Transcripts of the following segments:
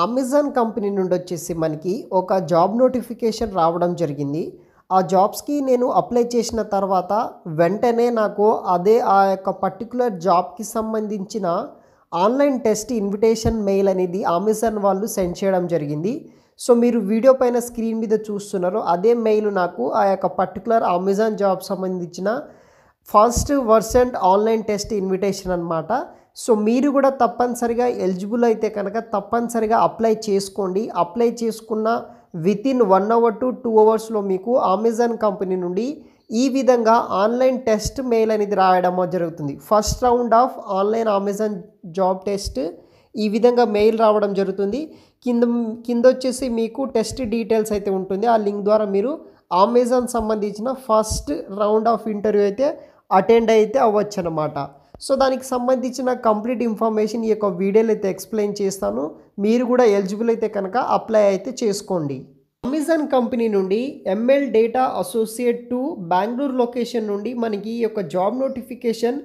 Amazon company నుండి వచ్చేసి మనకి ఒక జాబ్ నోటిఫికేషన్ రావడం జరిగింది. ఆ జాబ్స్‌కి నేను అప్లై చేసిన తర్వాత వెంటనే నాకు ఆ యొక్క పర్టిక్యులర్ జాబ్‌కి సంబంధించిన ఆన్‌లైన్ టెస్ట్ ఇన్విటేషన్ మెయిల్ అనేది అమెజాన్ వాళ్ళు సెండ్ చేయడం జరిగింది. సో, మీరు వీడియో పైన స్క్రీన్ మీద చూస్తున్నారు. అదే మెయిల్ నాకు ఆ యొక్క పర్టిక్యులర్ అమెజాన్ జాబ్ సంబంధించిన first Versant online test invitation అనమాట. సో, మీరు కూడా తప్పనిసరిగా ఎలిజిబుల్ అయితే కనుక తప్పనిసరిగా అప్లై చేసుకోండి. అప్లై చేసుకున్న వితిన్ 1 అవర్ టు 2 అవర్స్‌లో మీకు అమెజాన్ కంపెనీ నుండి ఈ విధంగా ఆన్‌లైన్ టెస్ట్ మెయిల్ అనేది రాయడం జరుగుతుంది. First round of online Amazon job test ఈ విధంగా మెయిల్ రావడం జరుగుతుంది. కింద కిందొచ్చేసి మీకు టెస్ట్ డీటెయిల్స్ అయితే ఉంటుంది. ఆ లింక్ ద్వారా మీరు అమెజాన్ సంబంధించిన ఫస్ట్ రౌండ్ ఆఫ్ ఇంటర్వ్యూ అయితే అటెండ్ అయితే అవ్వచ్చనమాట. సో, దానికి సంబంధించిన కంప్లీట్ ఇన్ఫర్మేషన్ ఈ యొక్క వీడియోలో అయితే ఎక్స్‌ప్లెయిన్ చేస్తాను. మీరు కూడా ఎలిజిబుల్ అయితే కనుక అప్లై అయితే చేసుకోండి. అమెజాన్ కంపెనీ నుండి ML data associate to Bengaluru location నుండి మనకి ఈ యొక్క జాబ్ నోటిఫికేషన్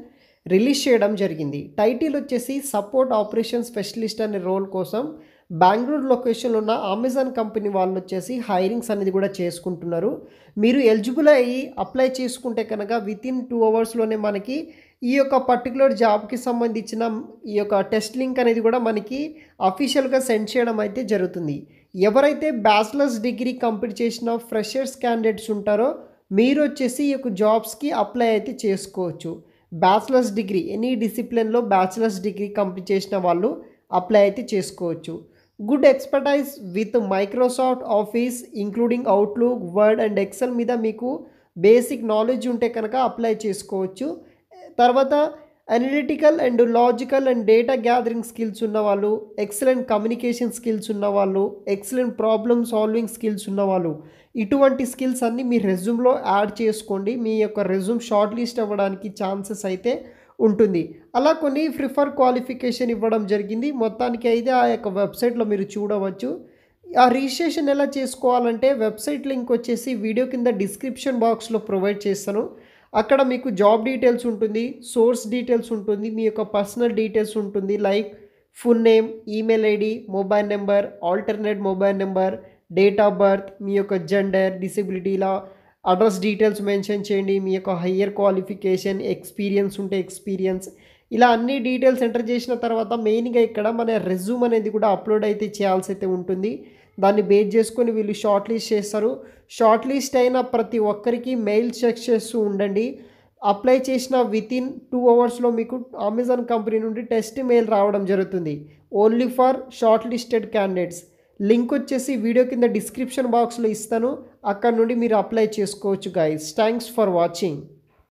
రిలీజ్ చేయడం జరిగింది. టైటిల్ వచ్చేసి సపోర్ట్ ఆపరేషన్ స్పెషలిస్ట్ అనే రోల్ కోసం బెంగుళూరు లొకేషన్లో ఉన్న అమెజాన్ కంపెనీ వాళ్ళు వచ్చేసి హైరింగ్స్ అనేది కూడా చేసుకుంటున్నారు. మీరు ఎలిజిబుల్ అయ్యి అప్లై చేసుకుంటే కనుక వితిన్ 2 అవర్స్‌లోనే మనకి ఈ యొక్క పర్టిక్యులర్ జాబ్‌కి సంబంధించిన ఈ యొక్క టెస్ట్ లింక్ అనేది కూడా మనకి అఫీషియల్‌గా సెండ్ చేయడం అయితే జరుగుతుంది. ఎవరైతే బ్యాచిలర్స్ డిగ్రీ కంప్లీట్ చేసిన ఫ్రెషర్స్ క్యాండిడేట్స్ ఉంటారో మీరు వచ్చేసి ఈ యొక్క జాబ్స్‌కి అప్లై అయితే చేసుకోవచ్చు. బ్యాచిలర్స్ డిగ్రీ ఎనీ డిసిప్లిన్‌లో బ్యాచిలర్స్ డిగ్రీ కంప్లీట్ చేసిన వాళ్ళు అప్లై అయితే చేసుకోవచ్చు. Good expertise with Microsoft Office including Outlook, Word and Excel మీద మీకు బేసిక్ నాలెడ్జ్ ఉంటే కనుక అప్లై చేసుకోవచ్చు. తర్వాత analytical and logical and data gathering skills ఉన్నవాళ్ళు, ఎక్సలెంట్ కమ్యూనికేషన్ స్కిల్స్ ఉన్నవాళ్ళు, ఎక్సలెంట్ ప్రాబ్లమ్ సాల్వింగ్ స్కిల్స్ ఉన్నవాళ్ళు, ఇటువంటి స్కిల్స్ అన్నీ మీ రెజ్యూమ్‌లో యాడ్ చేసుకోండి. మీ యొక్క రెజ్యూమ్ షార్ట్ లిస్ట్ అవ్వడానికి ఛాన్సెస్ అయితే ఉంటుంది. అలా కొన్ని ప్రిఫర్ క్వాలిఫికేషన్ ఇవ్వడం జరిగింది. మొత్తానికి అయితే ఆ యొక్క వెబ్‌సైట్‌లో మీరు చూడవచ్చు. ఆ రిజిస్ట్రేషన్ ఎలా చేసుకోవాలంటే వెబ్‌సైట్ లింక్ వచ్చేసి వీడియో కింద డిస్క్రిప్షన్ బాక్స్‌లో ప్రొవైడ్ చేస్తాను. అక్కడ మీకు జాబ్ డీటెయిల్స్ ఉంటుంది, సోర్స్ డీటెయిల్స్ ఉంటుంది, మీ యొక్క పర్సనల్ డీటెయిల్స్ ఉంటుంది. Like full name, email ID, mobile number, alternate mobile number, date of birth, మీ యొక్క జెండర్, డిసెబిలిటీ ఇలా అడ్రస్ డీటెయిల్స్ మెన్షన్ చేయండి. మీ యొక్క హయ్యర్ క్వాలిఫికేషన్, ఎక్స్పీరియన్స్ ఉంటే ఎక్స్పీరియన్స్, ఇలా అన్ని డీటెయిల్స్ ఎంటర్ చేసిన తర్వాత మెయిన్‌గా ఇక్కడ మన రెజ్యూమ్ అనేది కూడా అప్లోడ్ అయితే చేయాల్సి అయితే ఉంటుంది. దాన్ని బేస్ చేసుకొని వీళ్ళు షార్ట్ లిస్ట్ చేస్తారు. షార్ట్ లిస్ట్ అయిన ప్రతి ఒక్కరికి మెయిల్ చెక్ చేస్తూ ఉండండి. అప్లై చేసిన వితిన్ 2 అవర్స్‌లో మీకు అమెజాన్ కంపెనీ నుండి టెస్ట్ మెయిల్ రావడం జరుగుతుంది. Only for short listed candidates. Link వచ్చేసి వీడియో కింద డిస్క్రిప్షన్ బాక్స్‌లో ఇస్తాను. అక్కడ నుండి మీరు అప్లై చేసుకోవచ్చు గైస్. Thanks for watching.